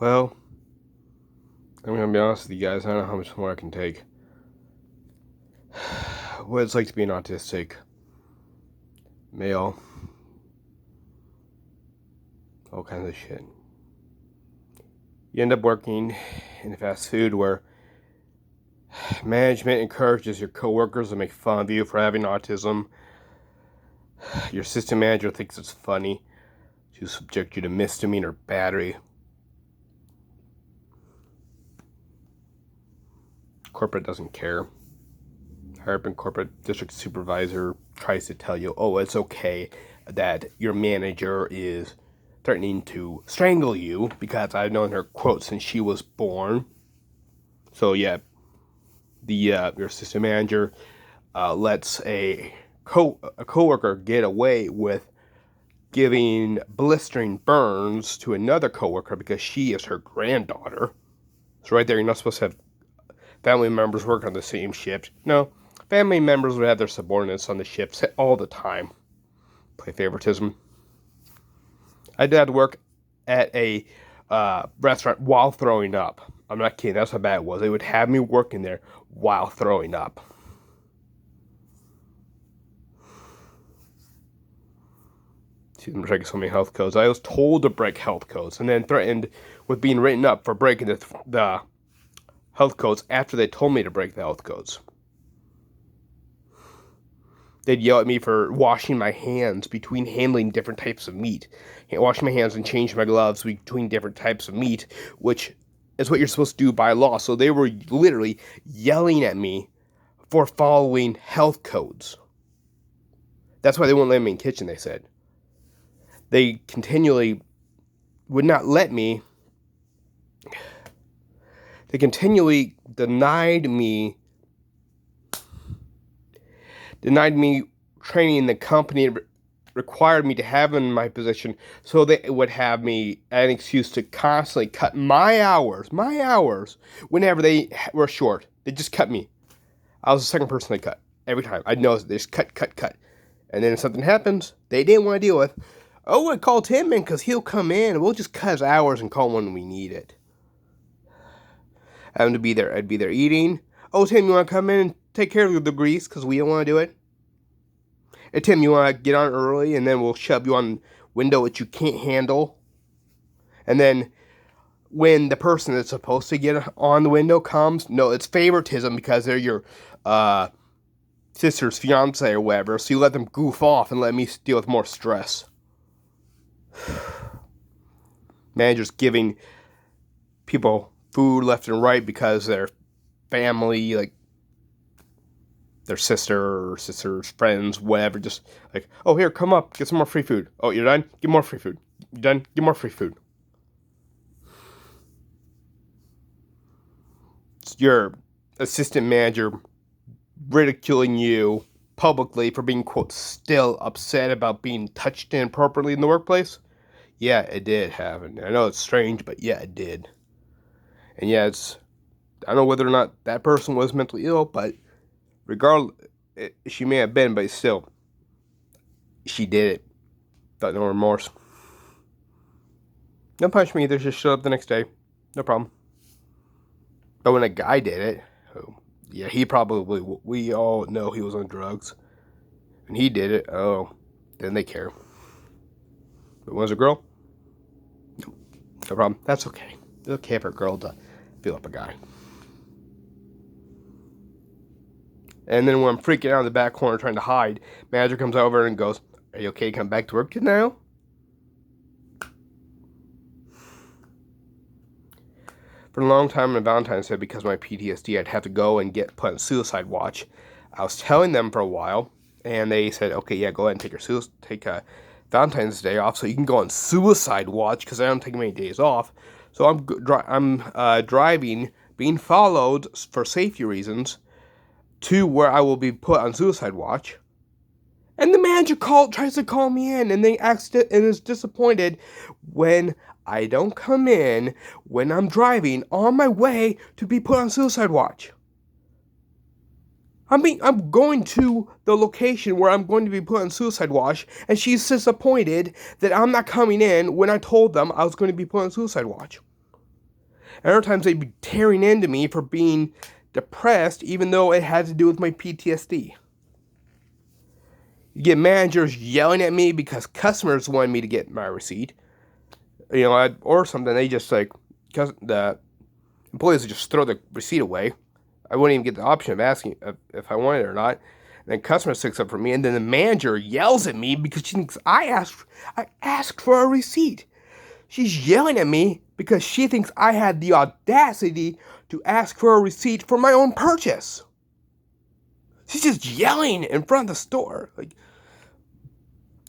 Well, I'm gonna be honest with you guys. I don't know how much more I can take. What it's like to be an autistic male. All kinds of shit. You end up working in fast food where management encourages your coworkers to make fun of you for having autism. Your assistant manager thinks it's funny to subject you to misdemeanor battery. Corporate doesn't care. Higher-up corporate district supervisor tries to tell you, oh, it's okay that your manager is threatening to strangle you, because I've known her, quote, since she was born. So yeah, your assistant manager lets a coworker get away with giving blistering burns to another coworker because she is her granddaughter. So right there, you're not supposed to have family members work on the same shift. No, family members would have their subordinates on the shifts all the time. Play favoritism. I did have to work at a restaurant while throwing up. I'm not kidding. That's how bad it was. They would have me working there while throwing up. See them breaking so many health codes. I was told to break health codes and then threatened with being written up for breaking the health codes after they told me to break the health codes. They'd yell at me for washing my hands between handling different types of meat. Washing my hands and changing my gloves between different types of meat, which is what you're supposed to do by law. So they were literally yelling at me for following health codes. That's why they wouldn't let me in the kitchen, they said. They continually would not let me. They continually denied me training in the company required me to have in my position, so they would have me an excuse to constantly cut my hours whenever they were short. They just cut me. I was the second person they cut every time. I'd notice they just cut. And then if something happens they didn't want to deal with, oh, I call Tim in because he'll come in and we'll just cut his hours and call him when we need it. I'd be there eating. Oh, Tim, you want to come in and take care of the grease because we don't want to do it? Hey, Tim, you want to get on early and then we'll shove you on window which you can't handle? And then when the person that's supposed to get on the window comes, no, it's favoritism because they're your sister's fiance or whatever, so you let them goof off and let me deal with more stress. Managers giving people food left and right because their family, like their sister's friends, whatever, just like, oh, here, come up, get some more free food. Oh, you're done? Get more free food. You done? Get more free food. It's your assistant manager ridiculing you publicly for being, quote, still upset about being touched inappropriately in the workplace. Yeah, it did happen. I know it's strange, but yeah, it did. And yeah, I don't know whether or not that person was mentally ill, but regardless, she may have been, but still, she did it. Felt no remorse. Don't punish me either, just shut up the next day. No problem. But when a guy did it, oh, yeah, we all know he was on drugs. And he did it, oh, then they care. But was a girl? No problem. That's okay. It's okay for a girl to feel up a guy. And then when I'm freaking out in the back corner trying to hide, manager comes over and goes, are you okay to come back to work now? For a long time on Valentine's Day, because of my PTSD, I'd have to go and get put on suicide watch. I was telling them for a while, and they said, okay, yeah, go ahead and take Valentine's Day off so you can go on suicide watch because I don't take many days off. So I'm driving, being followed for safety reasons to where I will be put on suicide watch. And the manager tries to call me in, and is disappointed when I don't come in when I'm driving on my way to be put on suicide watch. I'm going to the location where I'm going to be put on suicide watch, and she's disappointed that I'm not coming in when I told them I was going to be put on suicide watch. And other times they'd be tearing into me for being depressed, even though it had to do with my PTSD. You get managers yelling at me because customers wanted me to get my receipt. Or something. They just because the employees would just throw the receipt away. I wouldn't even get the option of asking if I wanted it or not. And then customer sticks up for me, and then the manager yells at me because she thinks I asked for a receipt. She's yelling at me because she thinks I had the audacity to ask for a receipt for my own purchase. She's just yelling in front of the store,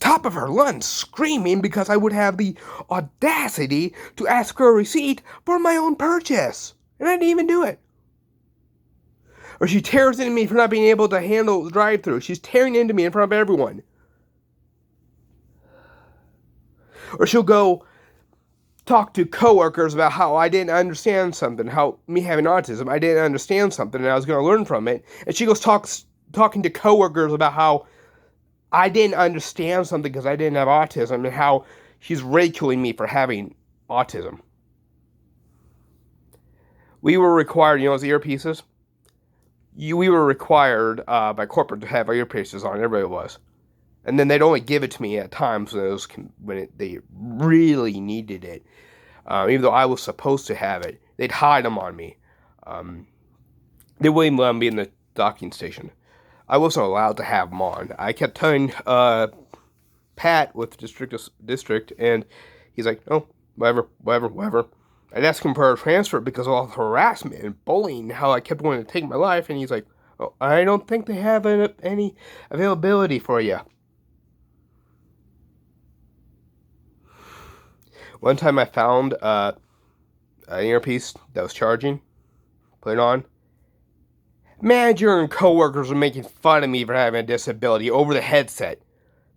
top of her lungs, screaming because I would have the audacity to ask for a receipt for my own purchase. And I didn't even do it. Or she tears into me for not being able to handle the drive-thru. She's tearing into me in front of everyone. Or she'll go talk to coworkers about how I didn't understand something, how me having autism, I didn't understand something and I was going to learn from it. And she goes talking to coworkers about how I didn't understand something because I didn't have autism, and how she's ridiculing me for having autism. We were required, those earpieces? We were required by corporate to have earpieces on. Everybody was. And then they'd only give it to me at times when they really needed it. Even though I was supposed to have it, they'd hide them on me. They wouldn't even let them be in the docking station. I wasn't allowed to have them on. I kept telling Pat with district, and he's like, "Oh, whatever." I'd ask him for a transfer because of all the harassment and bullying, how I kept wanting to take my life, and he's like, "Oh, I don't think they have any availability for you." One time I found an earpiece that was charging, put it on. Manager and coworkers were making fun of me for having a disability over the headset.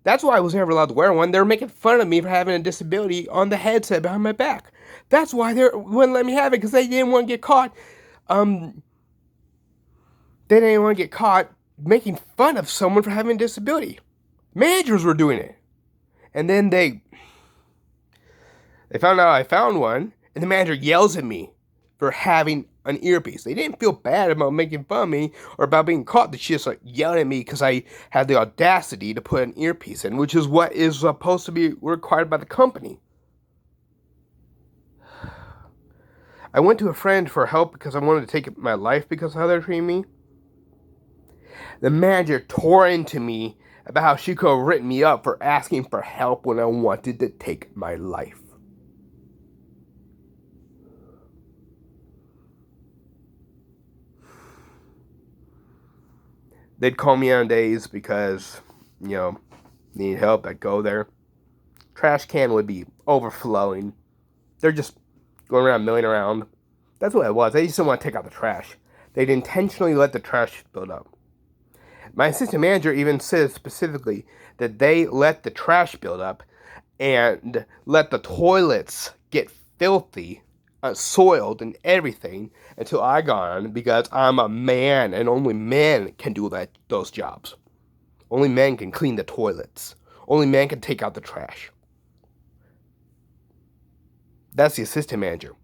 That's why I was never allowed to wear one. They were making fun of me for having a disability on the headset behind my back. That's why they wouldn't let me have it, because they didn't want to get caught. They didn't want to get caught making fun of someone for having a disability. Managers were doing it. And then they found out I found one, and the manager yells at me for having an earpiece. They didn't feel bad about making fun of me or about being caught. They just yelled at me because I had the audacity to put an earpiece in, which is what is supposed to be required by the company. I went to a friend for help because I wanted to take my life because of how they're treating me. The manager tore into me about how she could have written me up for asking for help when I wanted to take my life. They'd call me on days because, need help. I'd go there. Trash can would be overflowing. They're just going around, milling around. That's what it was. They just didn't want to take out the trash. They'd intentionally let the trash build up. My assistant manager even said specifically that they let the trash build up and let the toilets get filthy, soiled and everything until I got on, because I'm a man and only men can do those jobs. Only men can clean the toilets. Only men can take out the trash. That's the assistant manager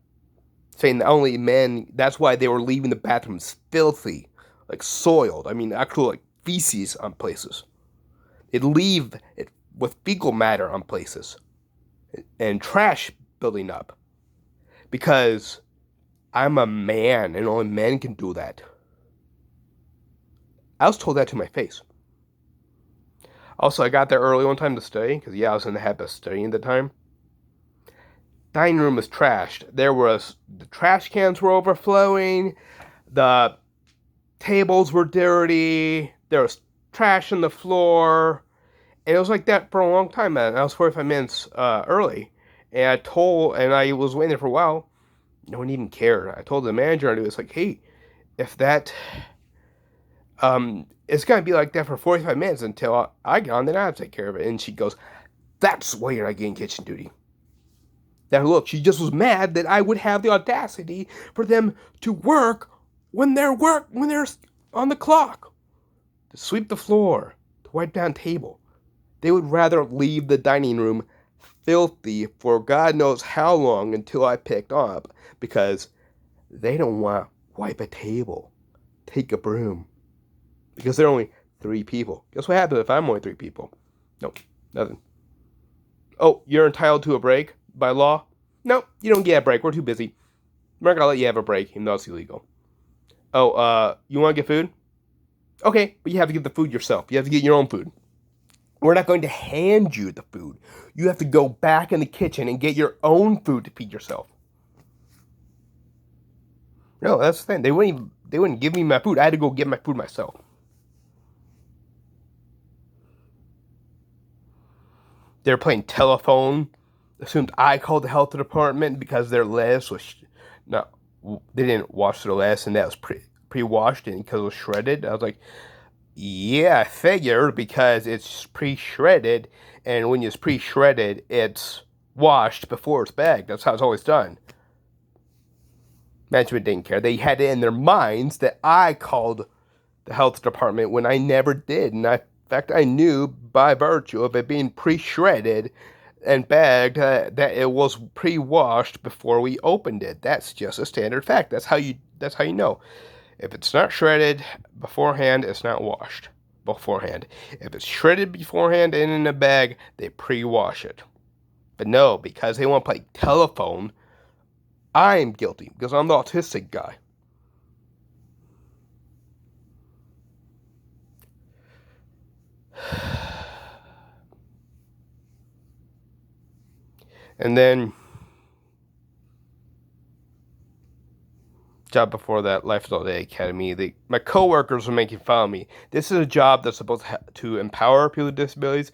saying that only men. That's why they were leaving the bathrooms filthy, soiled. Actual feces on places. They'd leave it with fecal matter on places and trash building up. Because I'm a man and only men can do that. I was told that to my face. Also, I got there early one time to study, because I was in the habit of studying at the time. Dining room was trashed. The trash cans were overflowing, the tables were dirty, there was trash on the floor, and it was like that for a long time, man. I was 45 minutes early. And I was waiting there for a while. No one even cared. I told the manager, and it was like, hey, if that, it's going to be like that for 45 minutes until I get on, then I have to take care of it. And she goes, that's why you're not getting kitchen duty. Now look, she just was mad that I would have the audacity for them to work when they're on the clock. To sweep the floor, to wipe down table. They would rather leave the dining room filthy for God knows how long until I picked up, because They don't want to wipe a table, take a broom, because they're only 3 people. Guess what happens if I'm only 3 people? Nope, nothing. Oh, you're entitled to a break by law? Nope, you don't get a break. We're too busy. We're not gonna let you have a break, even though it's illegal. Oh, you want to get food? Okay, but you have to get the food yourself. You have to get your own food. We're not going to hand you the food. You have to go back in the kitchen and get your own food to feed yourself. No, that's the thing. They wouldn't give me my food. I had to go get my food myself. They're playing telephone. Assumed I called the health department because their lettuce was they didn't wash their lettuce and that was pre-washed and because it was shredded. I was like, yeah, I figured because it's pre-shredded, and when it's pre-shredded, it's washed before it's bagged. That's how it's always done. Management didn't care. They had it in their minds that I called the health department when I never did. And in fact, I knew by virtue of it being pre-shredded and bagged that it was pre-washed before we opened it. That's just a standard fact. That's how you know. If it's not shredded beforehand, it's not washed beforehand. If it's shredded beforehand and in a bag, they pre-wash it. But no, because they want to play telephone, I'm guilty because I'm the autistic guy. And then, job before that, Life All Day Academy, my coworkers were making fun of me. This is a job that's supposed to empower people with disabilities.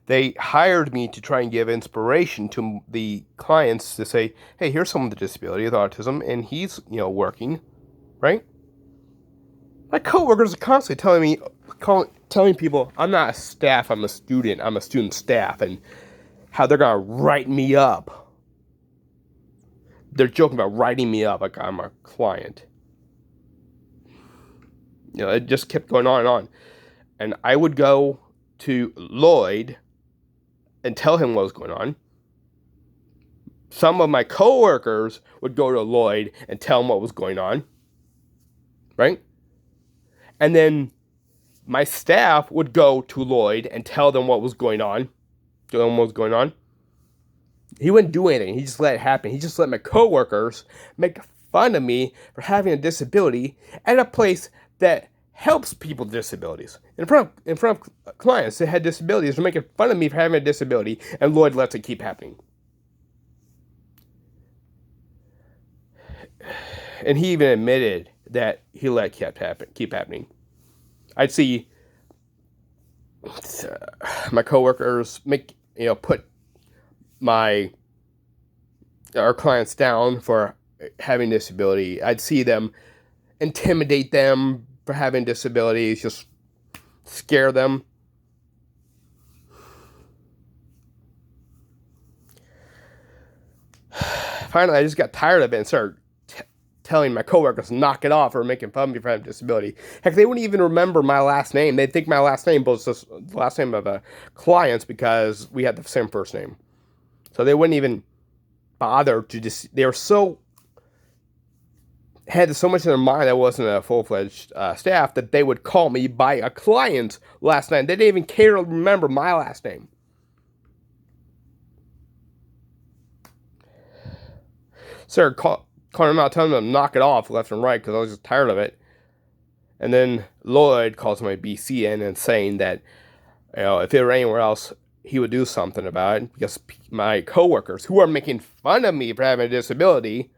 They hired me to try and give inspiration to the clients to say, hey, here's someone with a disability with autism, and he's, working, right? My coworkers are constantly telling people, I'm not a staff, I'm a student staff, and how they're going to write me up. They're joking about writing me up like I'm a client. It just kept going on and on. And I would go to Lloyd and tell him what was going on. Some of my coworkers would go to Lloyd and tell him what was going on. Right? And then my staff would go to Lloyd and tell them what was going on. He wouldn't do anything. He just let it happen. He just let my coworkers make fun of me for having a disability at a place that helps people with disabilities. In front of clients that had disabilities, they're making fun of me for having a disability, and Lloyd lets it keep happening. And he even admitted that he let it keep happening. I'd see my coworkers put our clients down for having disability. I'd see them intimidate them for having disabilities, just scare them. Finally, I just got tired of it and started telling my coworkers to knock it off or making fun of me for having a disability. Heck, they wouldn't even remember my last name. They'd think my last name was just the last name of clients because we had the same first name. So they wouldn't even bother to just, they were had so much in their mind I wasn't a full-fledged staff that they would call me by a client's last name. They didn't even care to remember my last name. Started calling them out, telling them to knock it off left and right because I was just tired of it. And then Lloyd calls my BC in and saying that, if it were anywhere else, he would do something about it because my coworkers, who are making fun of me for having a disability,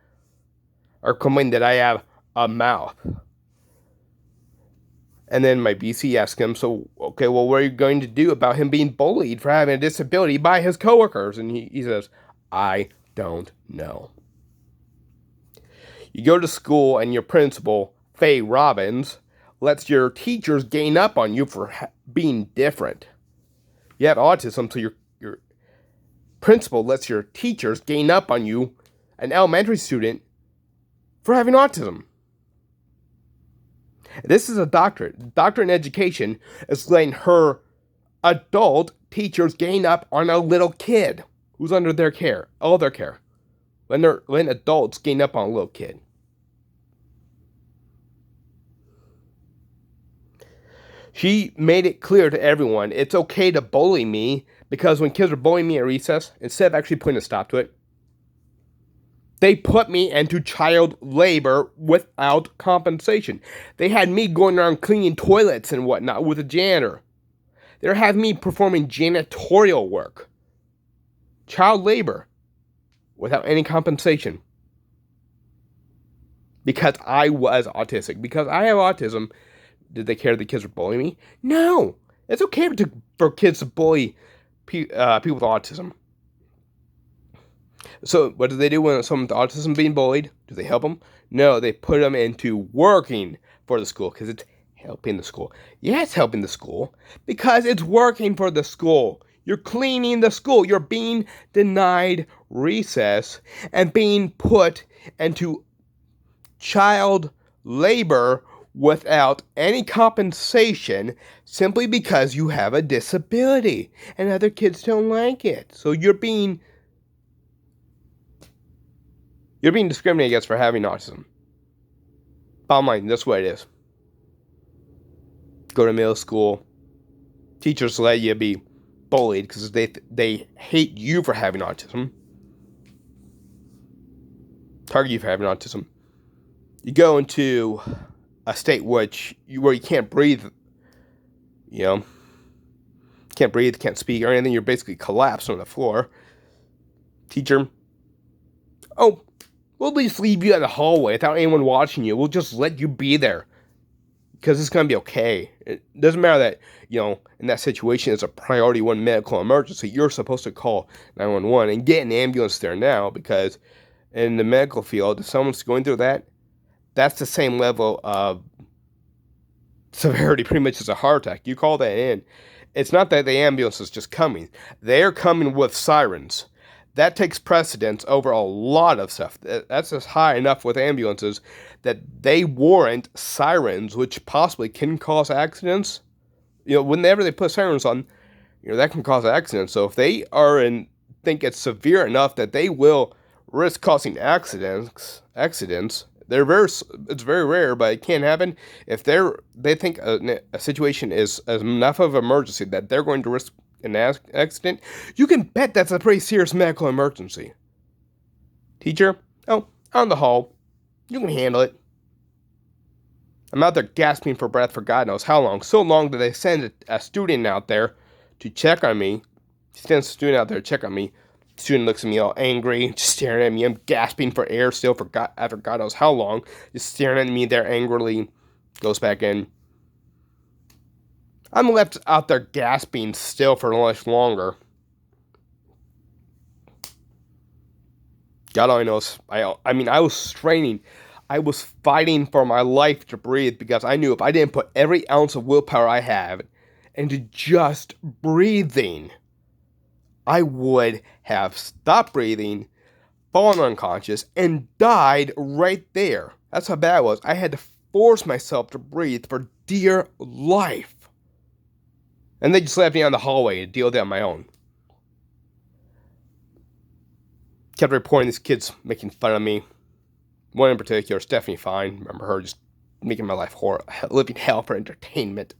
are complaining that I have a mouth. And then my BC asked him, so, okay, well, what are you going to do about him being bullied for having a disability by his coworkers? And he says, I don't know. You go to school and your principal, Faye Robbins, lets your teachers gang up on you for being different. You have autism, so your principal lets your teachers gang up on you, an elementary student, for having autism. This is a doctorate. Doctorate in education is letting her adult teachers gang up on a little kid who's under their care, all their care. When adults gang up on a little kid. She made it clear to everyone it's okay to bully me, because when kids were bullying me at recess, instead of actually putting a stop to it, they put me into child labor without compensation. They had me going around cleaning toilets and whatnot with a janitor. They're having me performing janitorial work. Child labor without any compensation. Because I was autistic. Because I have autism, did they care the kids were bullying me? No. It's okay for kids to bully people with autism. So what do they do when someone with autism being bullied? Do they help them? No, they put them into working for the school because it's helping the school. Yeah, it's helping the school because it's working for the school. You're cleaning the school. You're being denied recess and being put into child labor without any compensation simply because you have a disability and other kids don't like it. So you're being discriminated against for having autism. Bottom line, that's what it is. Go to middle school. Teachers let you be bullied because they hate you for having autism. Target you for having autism. You go into a state where you can't breathe. Can't breathe, can't speak, or anything. You're basically collapsed on the floor. Teacher, oh, we'll just leave you in the hallway without anyone watching you. We'll just let you be there. Because it's going to be okay. It doesn't matter that, in that situation, it's a priority 1 medical emergency. You're supposed to call 911 and get an ambulance there now. Because in the medical field, if someone's going through that, that's the same level of severity pretty much as a heart attack. You call that in. It's not that the ambulance is just coming. They're coming with sirens. That takes precedence over a lot of stuff. That's just high enough with ambulances that they warrant sirens, which possibly can cause accidents. Whenever they put sirens on, that can cause accidents. So if they think it's severe enough that they will risk causing accidents, it's very rare, but it can happen. If they think a situation is enough of an emergency that they're going to risk an accident, you can bet that's a pretty serious medical emergency. Teacher, out in the hall. You can handle it. I'm out there gasping for breath for God knows how long. So long that they send a student out there to check on me. Sends a student out there to check on me. The student looks at me all angry, just staring at me. I'm gasping for air still after God knows how long. Just staring at me there angrily. Goes back in. I'm left out there gasping still for much longer. God only knows. I was straining. I was fighting for my life to breathe because I knew if I didn't put every ounce of willpower I have into just breathing, I would have stopped breathing, fallen unconscious, and died right there. That's how bad it was. I had to force myself to breathe for dear life. And they just left me on the hallway to deal with it on my own. Kept reporting these kids making fun of me. One in particular, Stephanie Fine. Remember her just making my life living hell for entertainment.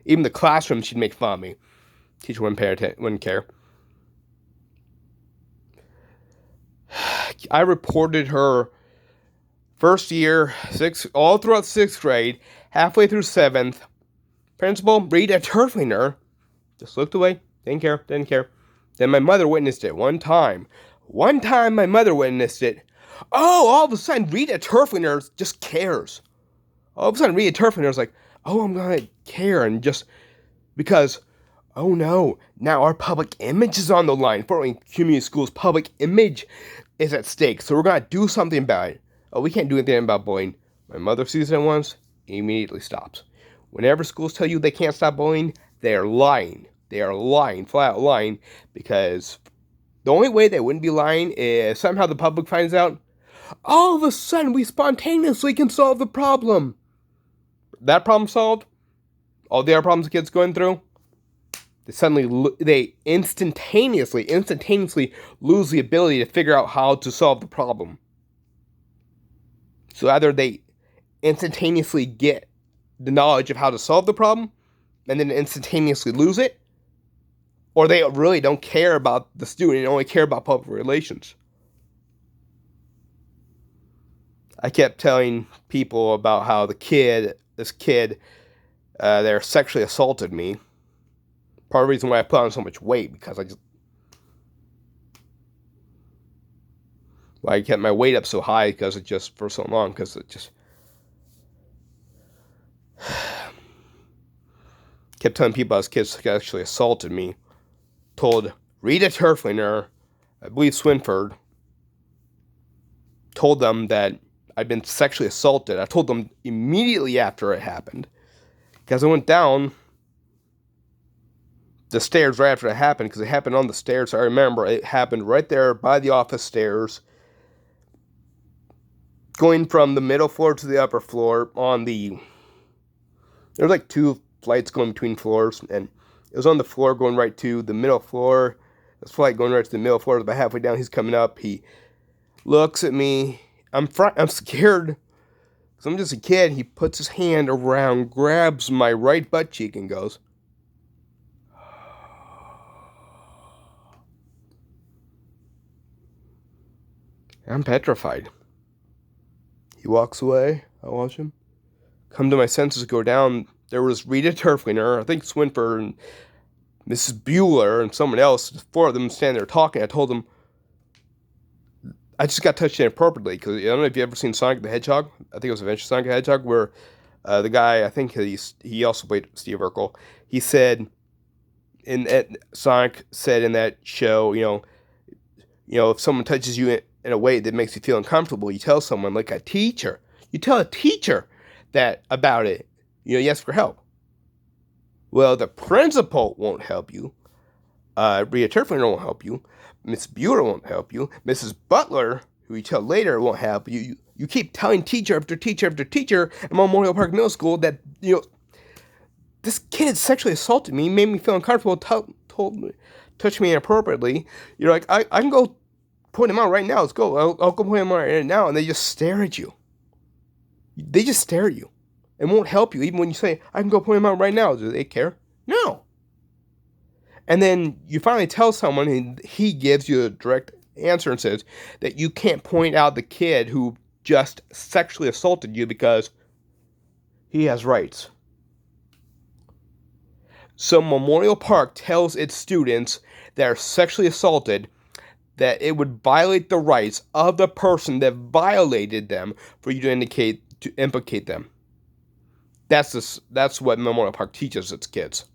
Even the classroom, she'd make fun of me. Teacher wouldn't care. I reported her first year, all throughout 6th grade, halfway through 7th. Principal, Rita Turflinger, just looked away, didn't care. Then my mother witnessed it one time. One time my mother witnessed it. Oh, all of a sudden Rita Turflinger just cares. All of a sudden Rita Turflinger's like, oh, I'm going to care. And just because, oh no, now our public image is on the line. Fort Wayne Community Schools' public image is at stake. So we're going to do something about it. Oh, we can't do anything about bullying. My mother sees it once, immediately stops. Whenever schools tell you they can't stop bullying, they are lying. They are lying, flat out lying, because the only way they wouldn't be lying is somehow the public finds out, all of a sudden we spontaneously can solve the problem. That problem solved, all the other problems the kids going through, they instantaneously lose the ability to figure out how to solve the problem. So either they instantaneously get the knowledge of how to solve the problem, and then instantaneously lose it, or they really don't care about the student and only care about public relations. I kept telling people about how this kid, there sexually assaulted me. Part of the reason why I put on so much weight, because why I kept my weight up so high, because it just, for so long, because it just kept telling people this kid actually assaulted me. Told Rita Turflinger, I believe Swinford, told them that I'd been sexually assaulted. I told them immediately after it happened, because I went down the stairs right after it happened, because it happened on the stairs. So I remember it happened right there by the office stairs, going from the middle floor to the upper floor there was like 2 flights going between floors, and it was on the floor going right to the middle floor. This flight going right to the middle floor. About halfway down, he's coming up. He looks at me. I'm scared, because I'm just a kid. He puts his hand around, grabs my right butt cheek, and goes, I'm petrified. He walks away. I watch him. Come to my senses, go down. There was Rita Turflinger, I think Swinford, and Mrs. Bueller, and someone else. 4 of them standing there talking. I told them, I just got touched inappropriately, because I don't know if you've ever seen Sonic the Hedgehog. I think it was Adventure Sonic the Hedgehog, where the guy, I think he also played Steve Urkel. He said, Sonic said in that show, if someone touches you in a way that makes you feel uncomfortable, you tell someone, like a teacher. You tell a teacher that about it. You ask for help. Well, the principal won't help you. Rhea Turflinger won't help you. Miss Bueller won't help you. Mrs. Butler, who you tell later, won't help you. You keep telling teacher after teacher after teacher at Memorial Park Middle School that, this kid sexually assaulted me, made me feel uncomfortable, touched me inappropriately. You're like, I can go point him out right now. Let's go. I'll go point him out right now. And they just stare at you. They just stare at you and won't help you, even when you say, I can go point him out right now. Do they care? No. And then you finally tell someone, and he gives you a direct answer and says that you can't point out the kid who just sexually assaulted you because he has rights. So Memorial Park tells its students that are sexually assaulted that it would violate the rights of the person that violated them for you to implicate them. That's what Memorial Park teaches its kids.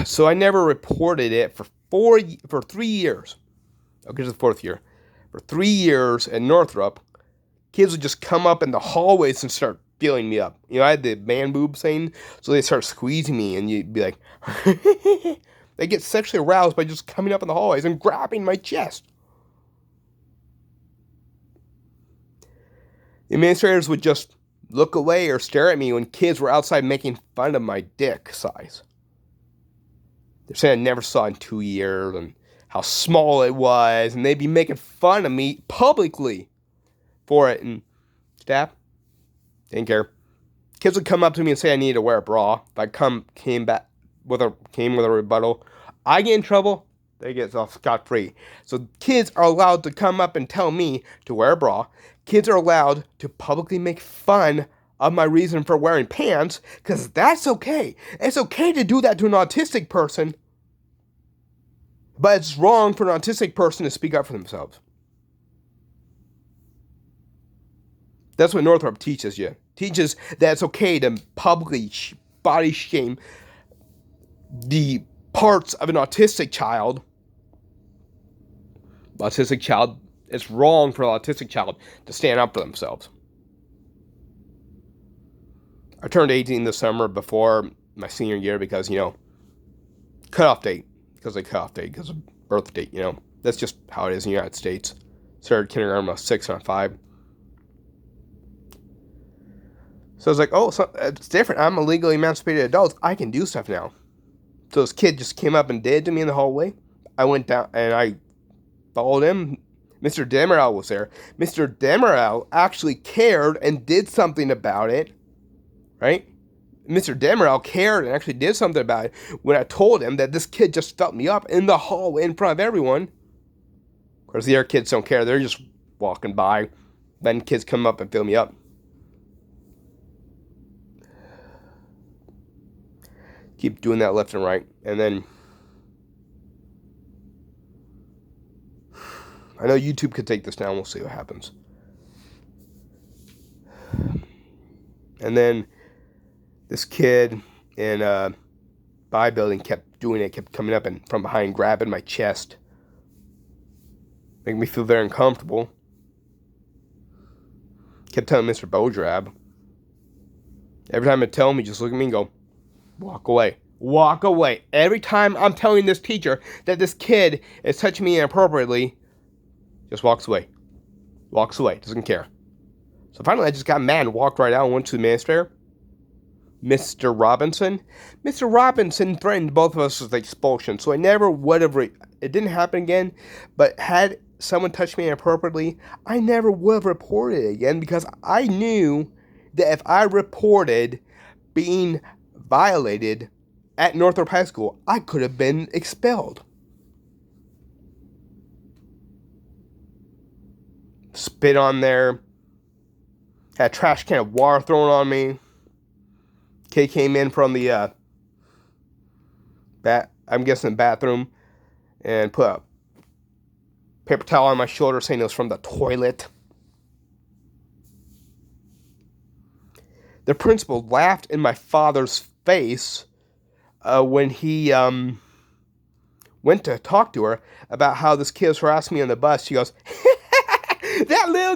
So I never reported it for 3 years. Okay, to the 4th year. For 3 years at Northrop, kids would just come up in the hallways and start feeling me up. I had the man boob thing, so they start squeezing me, and you'd be like, they get sexually aroused by just coming up in the hallways and grabbing my chest. The administrators would just look away or stare at me when kids were outside making fun of my dick size. They're saying I never saw it in 2 years and how small it was, and they'd be making fun of me publicly for it. And staff didn't care. Kids would come up to me and say I needed to wear a bra. If I came with a rebuttal, I get in trouble. They get off scot-free. So kids are allowed to come up and tell me to wear a bra. Kids are allowed to publicly make fun of my reason for wearing pants, because that's okay. It's okay to do that to an autistic person, but it's wrong for an autistic person to speak up for themselves. That's what Northrop teaches you. Teaches that it's okay to publicly body shame the parts of an autistic child. It's wrong for an autistic child to stand up for themselves. I turned 18 this summer before my senior year because, cutoff date. Because of birth date, That's just how it is in the United States. Started kindergarten when I was 6 and I'm 5. So I was like, so it's different. I'm a legally emancipated adult. I can do stuff now. So this kid just came up and did to me in the hallway. I went down and I followed him. Mr. Demerel was there. Mr. Demerel actually cared and did something about it, right? Mr. Demerel cared and actually did something about it when I told him that this kid just felt me up in the hallway in front of everyone. Of course, the other kids don't care. They're just walking by. Then kids come up and fill me up. Keep doing that left and right. And then I know YouTube could take this down. We'll see what happens. And then this kid in a Bi building kept doing it, kept coming up and from behind, grabbing my chest, making me feel very uncomfortable. Kept telling Mr. Bodrab. Every time I tell him, he just look at me and go, walk away. Walk away. Every time I'm telling this teacher that this kid is touching me inappropriately, just walks away. Walks away. Doesn't care. So finally I just got mad and walked right out and went to the administrator. Mr. Robinson. Mr. Robinson threatened both of us with expulsion, so I never would have... it didn't happen again, but had someone touched me inappropriately, I never would have reported it again because I knew that if I reported being violated at Northrop High School, I could have been expelled. Spit on there. Had a trash can of water thrown on me. Kid came in from the bathroom and put a paper towel on my shoulder saying it was from the toilet. The principal laughed in my father's face when he went to talk to her about how this kid was harassing me on the bus. She goes, that little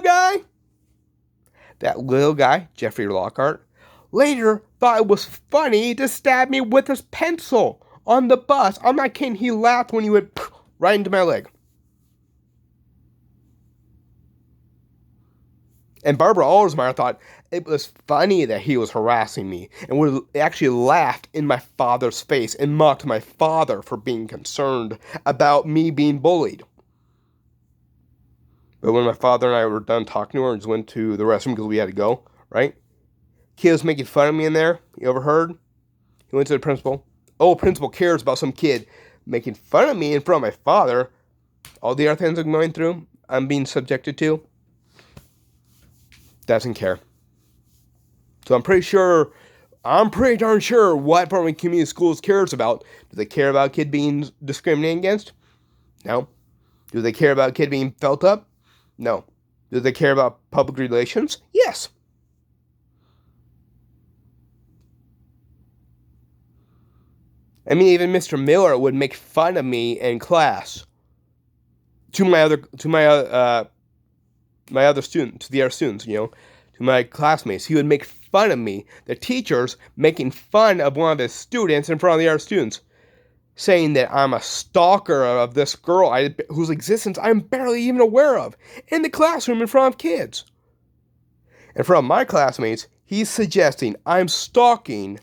guy, Jeffrey Lockhart, later thought it was funny to stab me with his pencil on the bus. I'm not kidding. He laughed when he went right into my leg. And Barbara Aldersmeyer thought it was funny that he was harassing me and would actually laughed in my father's face and mocked my father for being concerned about me being bullied. But when my father and I were done talking to her and just went to the restroom because we had to go, right? Kid was making fun of me in there. He overheard. He went to the principal. Oh, principal cares about some kid making fun of me in front of my father. All the other things I'm going through, I'm being subjected to. Doesn't care. So I'm pretty darn sure what Department of Community Schools cares about. Do they care about a kid being discriminated against? No. Do they care about a kid being felt up? No. Do they care about public relations? Yes. I mean, even Mr. Miller would make fun of me in class to the other students, to my classmates. He would make fun of me, the teachers making fun of one of his students in front of the other students, saying that I'm a stalker of this girl whose existence I'm barely even aware of in the classroom in front of kids. In front of my classmates, he's suggesting I'm stalking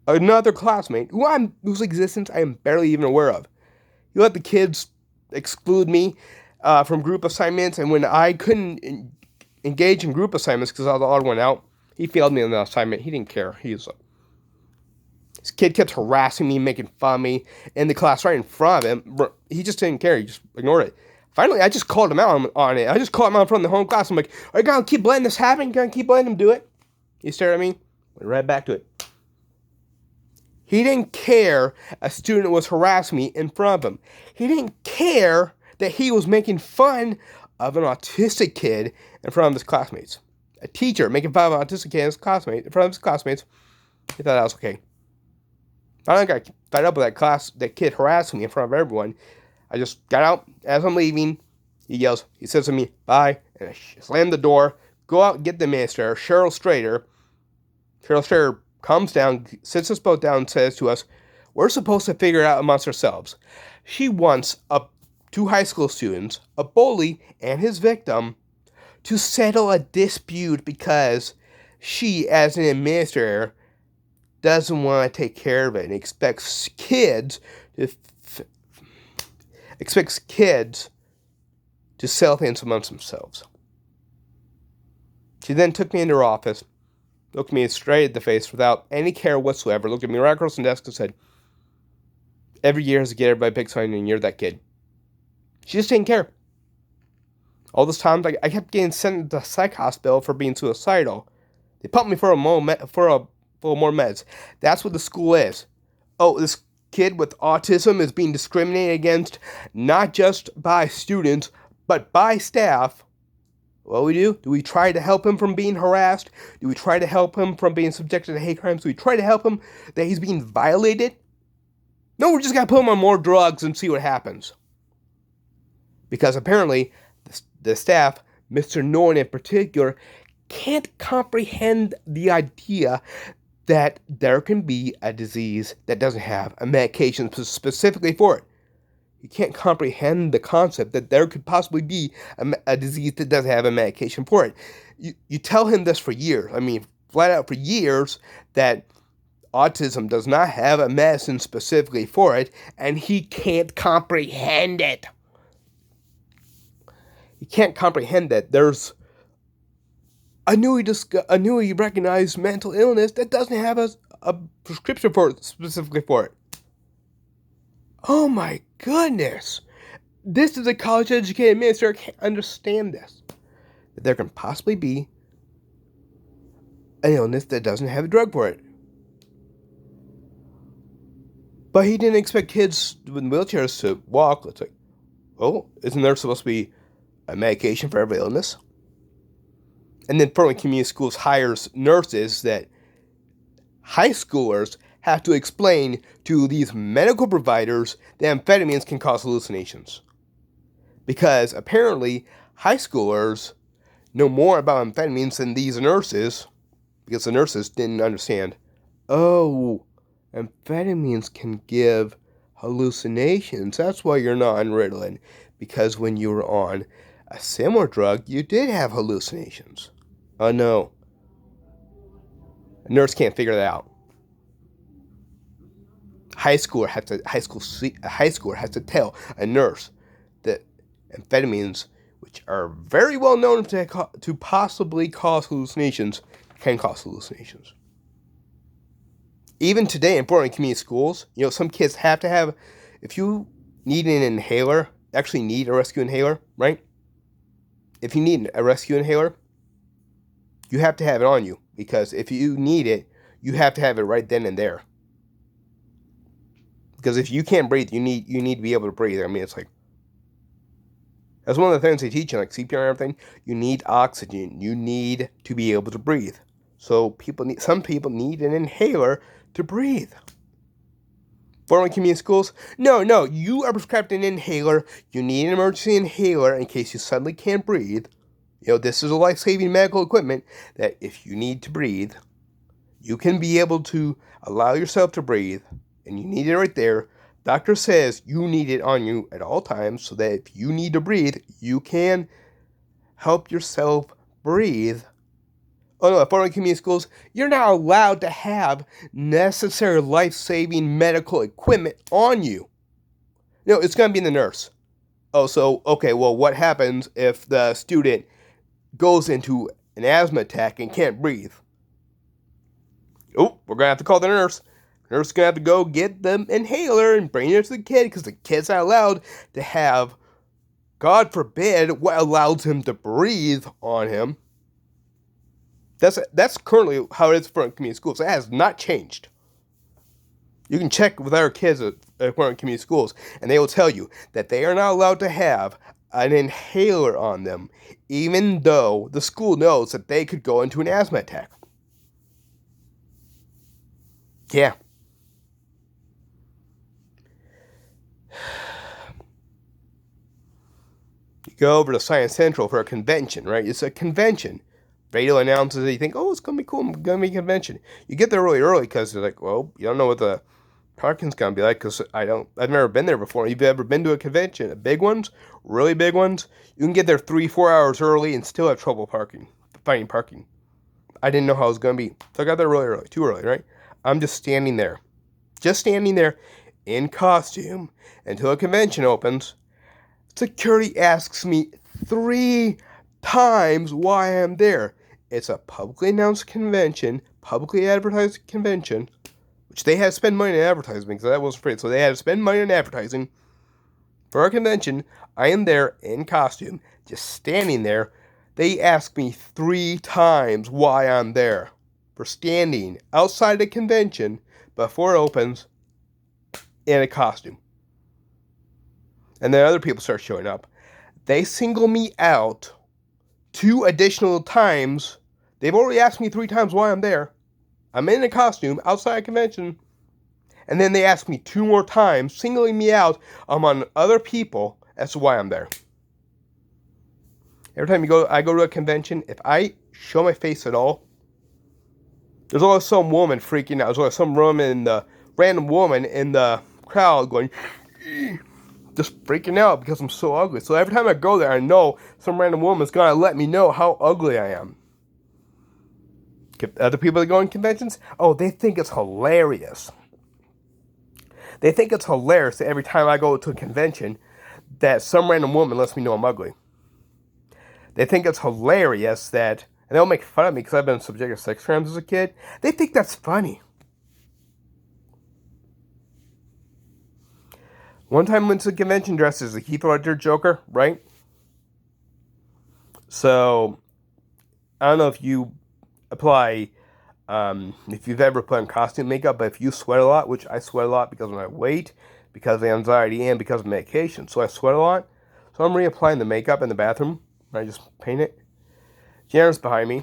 another classmate whose existence I am barely even aware of. He let the kids exclude me from group assignments, and when I couldn't engage in group assignments because I was the odd one out, he failed me on the assignment. He didn't care. This kid kept harassing me, making fun of me in the class right in front of him. He just didn't care. He just ignored it. Finally, I just called him out on it. I just called him out in front of the whole class. I'm like, are you going to keep letting this happen? You going to keep letting him do it? He stared at me. Went right back to it. He didn't care a student was harassing me in front of him. He didn't care that he was making fun of an autistic kid in front of his classmates. A teacher making fun of an autistic kid in front of his classmates. He thought that was okay. I got fed up with that kid harassing me in front of everyone. I just got out. As I'm leaving, he says to me, bye, and I slam the door, go out and get the administrator, Cheryl Strader. Cheryl Strader comes down, sits us both down, and says to us, we're supposed to figure it out amongst ourselves. She wants two high school students, a bully and his victim, to settle a dispute because she, as an administrator, doesn't want to take care of it and expects kids to expects kids to sell things amongst themselves. She then took me into her office, looked me straight at the face without any care whatsoever, looked at me right across the desk and said, every year has a kid, everybody picks on you, and you're that kid. She just didn't care. All this time, I kept getting sent to the psych hospital for being suicidal. They pumped me for more meds. That's what the school is. Oh, this kid with autism is being discriminated against, not just by students, but by staff. What do? Do we try to help him from being harassed? Do we try to help him from being subjected to hate crimes? Do we try to help him that he's being violated? No, we're just going to put him on more drugs and see what happens. Because apparently, the staff, Mr. Norton in particular, can't comprehend the idea that there can be a disease that doesn't have a medication specifically for it. You can't comprehend the concept that there could possibly be a disease that doesn't have a medication for it. You tell him this for years. I mean, flat out for years, that autism does not have a medicine specifically for it, and he can't comprehend it. He can't comprehend that there's a newly recognized mental illness that doesn't have a prescription for it, specifically for it. Oh my goodness. This is a college-educated minister. I can't understand this. That there can possibly be an illness that doesn't have a drug for it. But he didn't expect kids with wheelchairs to walk. It's like, oh, isn't there supposed to be a medication for every illness? And then Fort Wayne Community Schools hires nurses that high schoolers have to explain to these medical providers that amphetamines can cause hallucinations. Because apparently high schoolers know more about amphetamines than these nurses, because the nurses didn't understand, oh, amphetamines can give hallucinations. That's why you're not on Ritalin. Because when you were on a similar drug, you did have hallucinations. Oh no. A nurse can't figure that out. A high schooler has to tell a nurse that amphetamines, which are very well known to possibly cause hallucinations, can cause hallucinations. Even today in Fort Wayne Community Schools, some kids have to have, if you need an inhaler, actually need a rescue inhaler, right? If you need a rescue inhaler, you have to have it on you, because if you need it, you have to have it right then and there. Because if you can't breathe, you need to be able to breathe. I mean, it's like, that's one of the things they teach you, like CPR and everything. You need oxygen. You need to be able to breathe. So some people need an inhaler to breathe. Fort Wayne Community Schools, no, you are prescribed an inhaler. You need an emergency inhaler in case you suddenly can't breathe. This is a life-saving medical equipment that if you need to breathe, you can be able to allow yourself to breathe, and you need it right there. Doctor says you need it on you at all times so that if you need to breathe, you can help yourself breathe. Oh no, at Fort Wayne Community Schools, you're not allowed to have necessary life-saving medical equipment on you. No, it's going to be in the nurse. Oh, so, okay, well, what happens if the student goes into an asthma attack and can't breathe? Oh, we're going to have to call the nurse. The nurse is going to have to go get the inhaler and bring it to the kid, because the kid's not allowed to have, God forbid, what allows him to breathe on him. That's currently how it is for community schools. It has not changed. You can check with our kids at community schools, and they will tell you that they are not allowed to have an inhaler on them, even though the school knows that they could go into an asthma attack. Yeah. You go over to Science Central for a convention, right? It's a convention. Radio announces it. You think, oh, it's going to be cool. I'm going to be a convention. You get there really early because they're like, well, you don't know what the parking's going to be like, because I've never been there before. If you've ever been to a convention, big ones, really big ones, you can get there 3-4 hours early and still have trouble finding parking. I didn't know how it was going to be. So I got there really early, too early, right? I'm just standing there in costume until a convention opens, Security asks me 3 times why I'm there. It's a publicly announced convention, publicly advertised convention, which they had to spend money on advertising because that wasn't free. So they had to spend money on advertising for our convention. I am there in costume, just standing there. They ask me 3 times why I'm there for standing outside the convention before it opens in a costume. And then other people start showing up. They single me out 2 additional times. They've already asked me 3 times why I'm there. I'm in a costume outside a convention. And then they ask me 2 more times, singling me out among other people as to why I'm there. Every time I go to a convention, if I show my face at all, there's always some woman freaking out. There's always some random woman in the crowd going, just freaking out because I'm so ugly. So every time I go there, I know some random woman's going to let me know how ugly I am. Other people that go in conventions, they think it's hilarious. They think it's hilarious that every time I go to a convention that some random woman lets me know I'm ugly. They think it's hilarious that, and they'll make fun of me because I've been subjected to sex crimes as a kid. They think that's funny. One time I went to a convention dressed as the Heath Ledger Joker, right? So, I don't know if you apply, if you've ever put on costume makeup, but if you sweat a lot, which I sweat a lot because of my weight, because of anxiety, and because of medication, so I sweat a lot. So I'm reapplying the makeup in the bathroom. I just paint it. Janitor's behind me,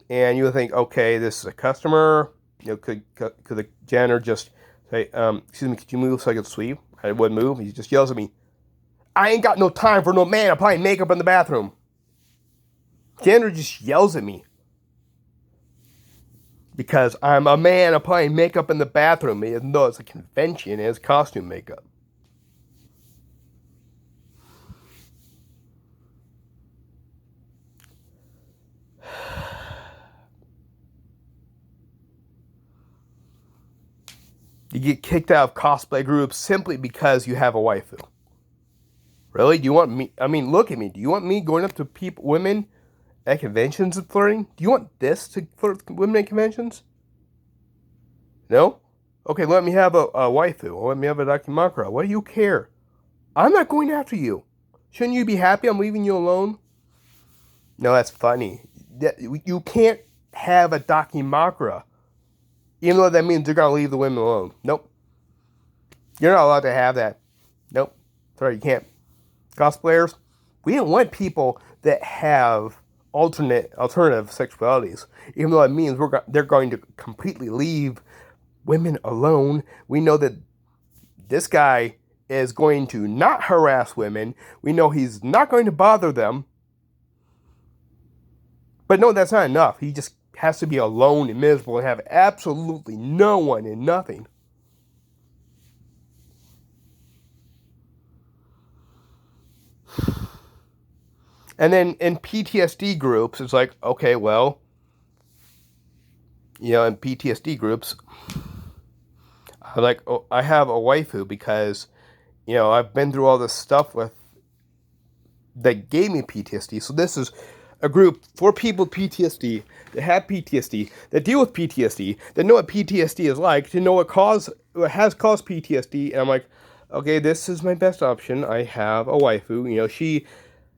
and you would think, okay, this is a customer. Could the janitor just say, excuse me, could you move so I can sweep? I wouldn't move. He just yells at me, I ain't got no time for no man applying makeup in the bathroom. Janitor just yells at me because I'm a man applying makeup in the bathroom, even though it's a convention and it's costume makeup. You get kicked out of cosplay groups simply because you have a waifu. Really? Do you want me? I mean, look at me. Do you want me going up to women at conventions and flirting? Do you want this to flirt with women at conventions? No? Okay, let me have a waifu. Let me have a dakimakura. What do you care? I'm not going after you. Shouldn't you be happy I'm leaving you alone? No, that's funny. You can't have a dakimakura. Even though that means you're going to leave the women alone. Nope. You're not allowed to have that. Nope. Sorry, you can't. Cosplayers, we don't want people that have alternative sexualities. Even though it means they're going to completely leave women alone. We know that this guy is going to not harass women. We know he's not going to bother them. But no, that's not enough. He just has to be alone and miserable and have absolutely no one and nothing. And then in PTSD groups, it's like, okay, well, in PTSD groups, I have a waifu because, I've been through all this stuff that gave me PTSD. So this is a group for people with PTSD, that have PTSD, that deal with PTSD, that know what PTSD is like, to know what has caused PTSD. And I'm like, okay, this is my best option. I have a waifu.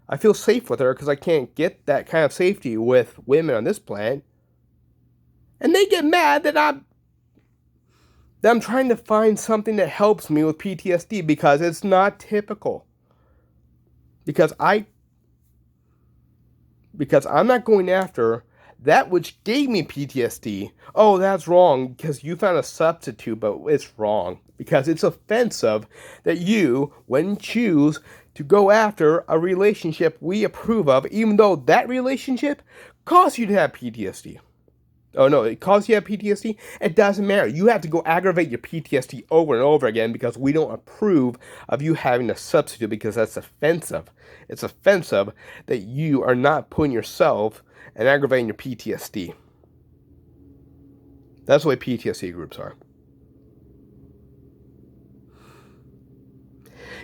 I feel safe with her because I can't get that kind of safety with women on this planet. And they get mad that I'm trying to find something that helps me with PTSD because it's not typical. Because I'm not going after that which gave me PTSD. Oh, that's wrong because you found a substitute, but it's wrong because it's offensive that you wouldn't choose to go after a relationship we approve of, even though that relationship caused you to have PTSD. Oh no, it caused you to have PTSD? It doesn't matter. You have to go aggravate your PTSD over and over again because we don't approve of you having a substitute because that's offensive. It's offensive that you are not putting yourself and aggravating your PTSD. That's the way PTSD groups are.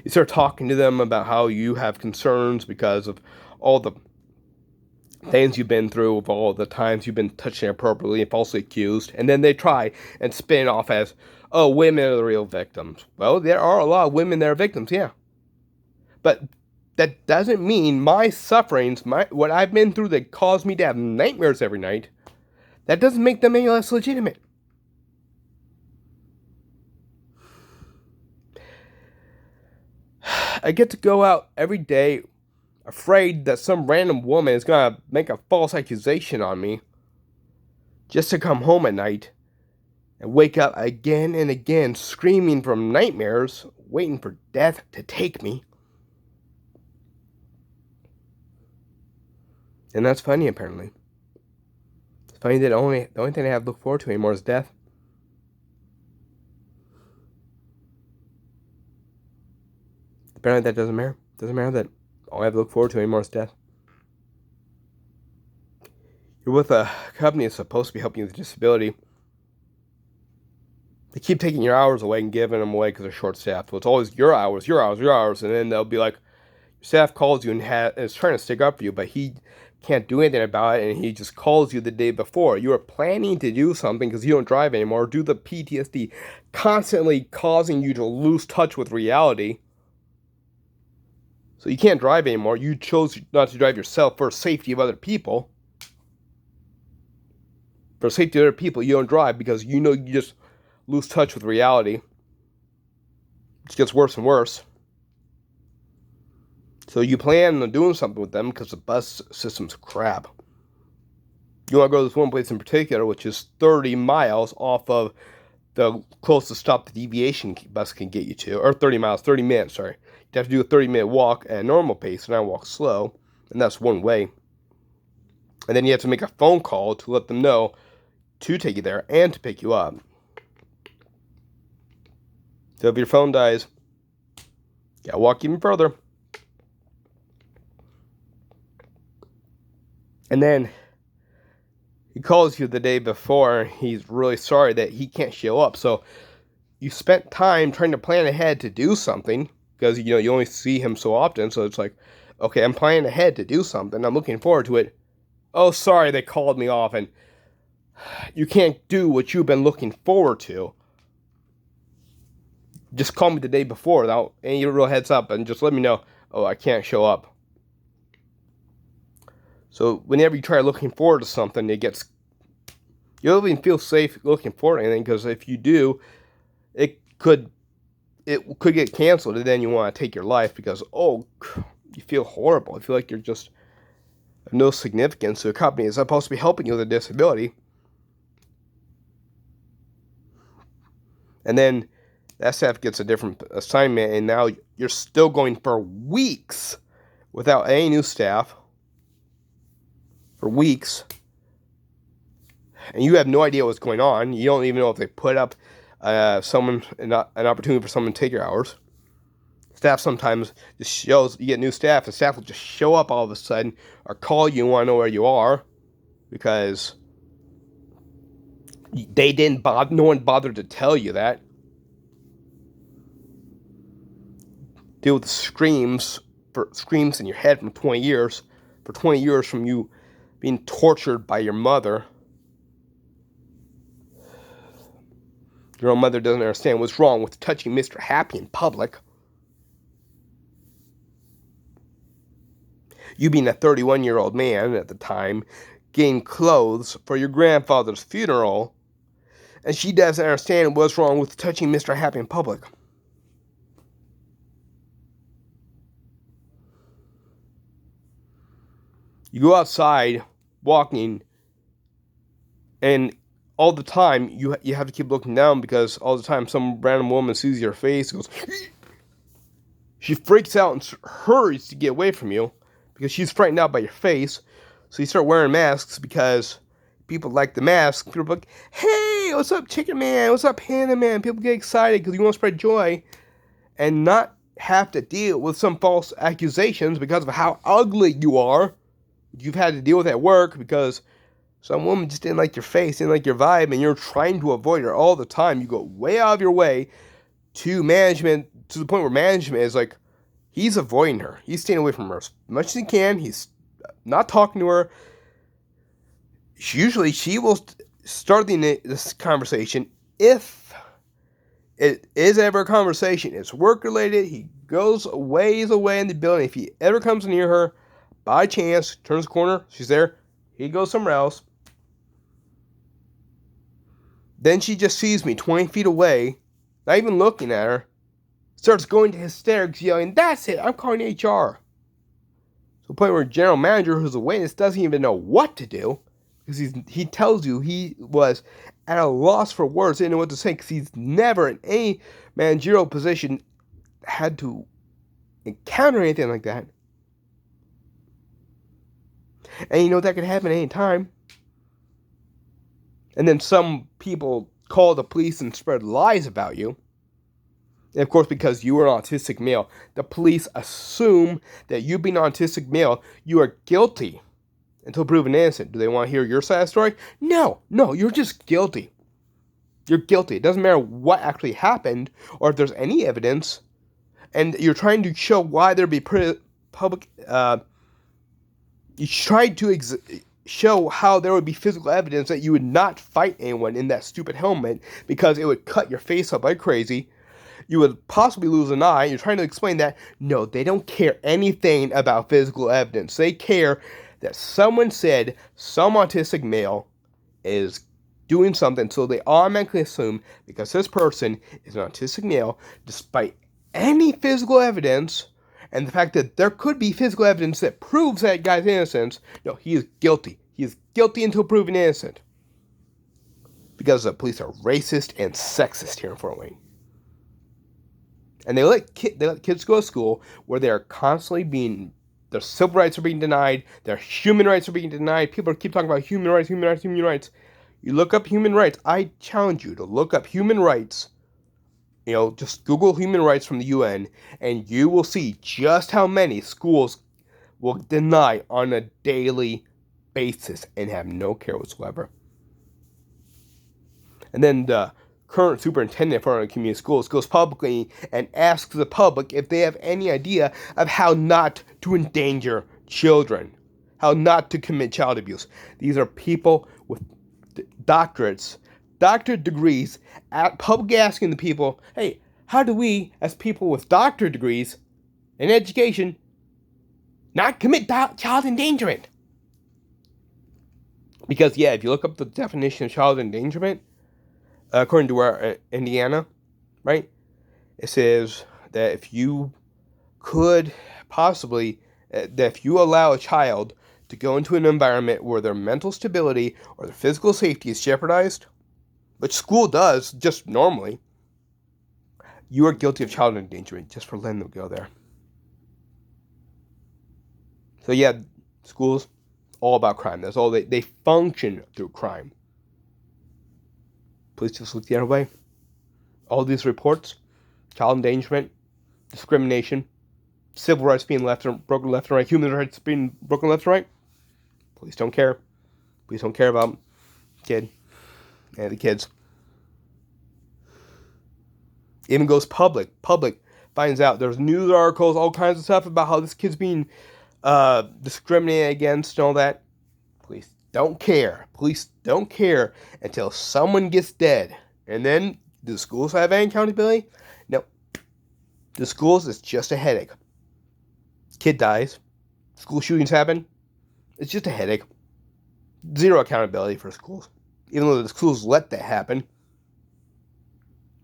You start talking to them about how you have concerns because of all the things you've been through, of all the times you've been touched inappropriately and falsely accused, and then they try and spin off as, oh, women are the real victims. Well, there are a lot of women that are victims, yeah. But that doesn't mean my sufferings, what I've been through that caused me to have nightmares every night, that doesn't make them any less legitimate. I get to go out every day afraid that some random woman is going to make a false accusation on me just to come home at night and wake up again and again screaming from nightmares, waiting for death to take me. And that's funny, apparently. It's funny that the only thing I have to look forward to anymore is death. Apparently that doesn't matter. It doesn't matter that all I have to look forward to anymore is death. You're with a company that's supposed to be helping you with disability. They keep taking your hours away and giving them away because they're short-staffed. So it's always your hours, and then they'll be like, your staff calls you and is trying to stick up for you, but he can't do anything about it, and he just calls you the day before. You are planning to do something because you don't drive anymore, due to the PTSD constantly causing you to lose touch with reality. So you can't drive anymore. You chose not to drive yourself for the safety of other people. For the safety of other people, you don't drive because you know you just lose touch with reality. It gets worse and worse. So you plan on doing something with them because the bus system's crap. You want to go to this one place in particular, which is 30 miles off of the closest stop the deviation bus can get you to. Or 30 minutes, sorry. You have to do a 30-minute walk at a normal pace, and I walk slow, and that's one way. And then you have to make a phone call to let them know to take you there and to pick you up. So if your phone dies, you gotta walk even further. And then he calls you the day before, and he's really sorry that he can't show up. So you spent time trying to plan ahead to do something, because you only see him so often. So it's like, okay, I'm planning ahead to do something. I'm looking forward to it. Oh, sorry, they called me off, and you can't do what you've been looking forward to. Just call me the day before without any real heads up, and just let me know, oh, I can't show up. So whenever you try looking forward to something, you don't even feel safe looking forward to anything, because if you do, it could get canceled, and then you want to take your life because, you feel horrible. You feel like you're just of no significance to a company that's supposed to be helping you with a disability. And then that staff gets a different assignment, and now you're still going for weeks without any new staff. For weeks. And you have no idea what's going on. You don't even know if they put up an opportunity for someone to take your hours. Staff sometimes just shows, you get new staff, and staff will just show up all of a sudden or call you and want to know where you are because no one bothered to tell you that. Deal with the screams in your head from 20 years. For 20 years from you being tortured by your mother. Your own mother doesn't understand what's wrong with touching Mr. Happy in public. You being a 31-year-old man at the time, getting clothes for your grandfather's funeral, and she doesn't understand what's wrong with touching Mr. Happy in public. You go outside walking, and all the time you have to keep looking down because all the time some random woman sees your face, goes, she freaks out and hurries to get away from you because she's frightened out by your face. So you start wearing masks because people like the mask. People are like, hey, what's up, Chicken Man? What's up, Panda Man? People get excited because you want to spread joy and not have to deal with some false accusations because of how ugly you are. You've had to deal with at work because some woman just didn't like your face, didn't like your vibe, and you're trying to avoid her all the time. You go way out of your way to management to the point where management is like, he's avoiding her. He's staying away from her as much as he can. He's not talking to her. Usually, she will start this conversation if it is ever a conversation. It's work related. He goes ways away in the building. If he ever comes near her, by chance, turns the corner, she's there. He goes somewhere else. Then she just sees me 20 feet away, not even looking at her, starts going to hysterics, yelling, "That's it, I'm calling HR." To the point where general manager, who's a witness, doesn't even know what to do. Because he tells you he was at a loss for words, didn't know what to say, because he's never in any managerial position had to encounter anything like that. And that could happen any time. And then some people call the police and spread lies about you. And of course, because you are an autistic male, the police assume that you being an autistic male, you are guilty until proven innocent. Do they want to hear your side of the story? No, you're just guilty. You're guilty. It doesn't matter what actually happened or if there's any evidence. And you're trying to show why there'd be public... you tried to show how there would be physical evidence that you would not fight anyone in that stupid helmet because it would cut your face up like crazy. You would possibly lose an eye. You're trying to explain that, no, they don't care anything about physical evidence. They care that someone said some autistic male is doing something, so they automatically assume because this person is an autistic male, despite any physical evidence, and the fact that there could be physical evidence that proves that guy's innocence, no, he is guilty. He is guilty until proven innocent. Because the police are racist and sexist here in Fort Wayne. And they let kids go to school where they are constantly their civil rights are being denied, their human rights are being denied. People keep talking about human rights. You look up human rights. I challenge you to look up human rights. Just Google human rights from the UN, and you will see just how many schools will deny on a daily basis and have no care whatsoever. And then the current superintendent for our community schools goes publicly and asks the public if they have any idea of how not to endanger children, how not to commit child abuse. These are people with doctorate degrees, publicly asking the people, hey, how do we, as people with doctorate degrees in education, not commit child endangerment? Because, if you look up the definition of child endangerment, according to our Indiana, right, it says that if you could possibly, that if you allow a child to go into an environment where their mental stability or their physical safety is jeopardized, which school does just normally, you are guilty of child endangerment just for letting them go there. So schools, all about crime. That's all they function through crime. Police just look the other way. All these reports, child endangerment, discrimination, civil rights being broken left and right, human rights being broken left and right. Police don't care. Police don't care about the kids. Even goes public. Public finds out. There's news articles, all kinds of stuff about how this kid's being discriminated against and all that. Police don't care. Police don't care until someone gets dead. And then, do the schools have any accountability? No. The schools is just a headache. Kid dies. School shootings happen. It's just a headache. Zero accountability for schools. Even though the schools let that happen.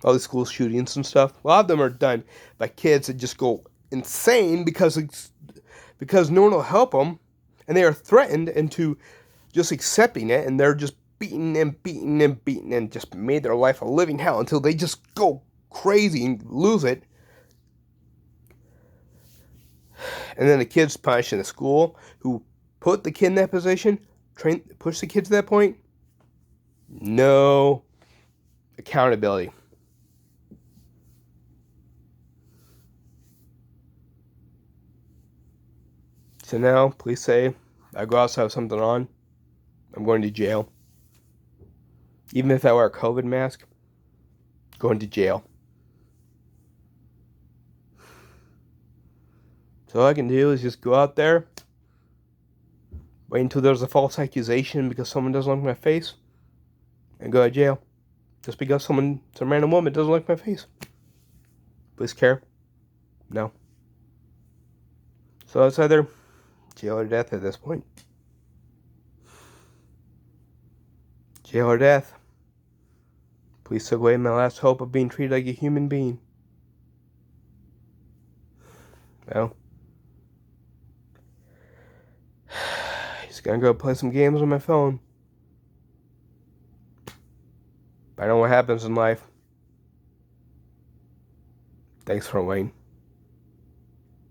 All the school shootings and stuff. A lot of them are done by kids that just go insane because no one will help them. And they are threatened into just accepting it. And they're just beaten and just made their life a living hell until they just go crazy and lose it. And then the kid's punished in the school who put the kid in that position, push the kid to that point. No accountability. So now, police say, I go outside with something on, I'm going to jail. Even if I wear a COVID mask, going to jail. So all I can do is just go out there, wait until there's a false accusation because someone doesn't like my face, and go to jail. Just because some random woman doesn't like my face. Please care? No. So it's either jail or death at this point. Jail or death. Please take away my last hope of being treated like a human being. Well, just gonna go play some games on my phone. I know what happens in life. Thanks for waiting.